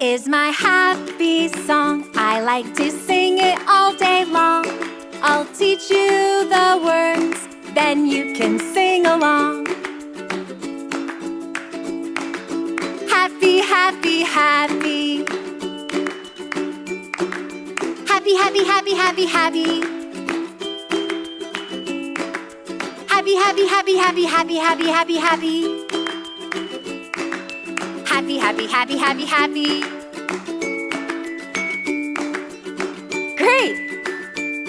is my happy song. I like to sing it all day long. I'll teach you the words, then you can sing along. Happy, happy, happy. Happy, happy, happy, happy, happy. Happy, happy, happy, happy, happy, happy, happy, happy. Happy, happy, happy, happy, happy. Great!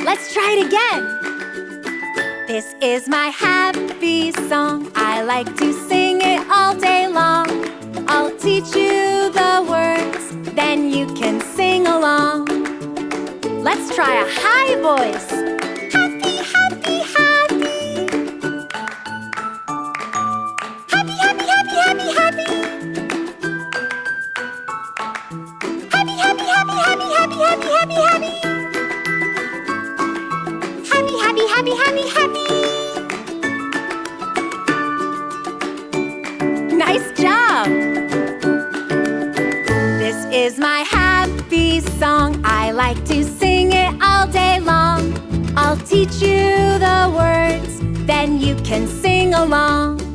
Let's try it again. This is my happy song. I like to sing it all day long. I'll teach you the words, then you can sing along. Let's try a high voice. Happy, happy, happy. Happy, happy, happy, happy, happy. Happy, happy, happy, happy, happy, happy, happy, happy. Happy, happy, happy, happy, happy. Nice job! This is my happy song. I like to sing it all day long. I'll teach you the words, then you can sing along.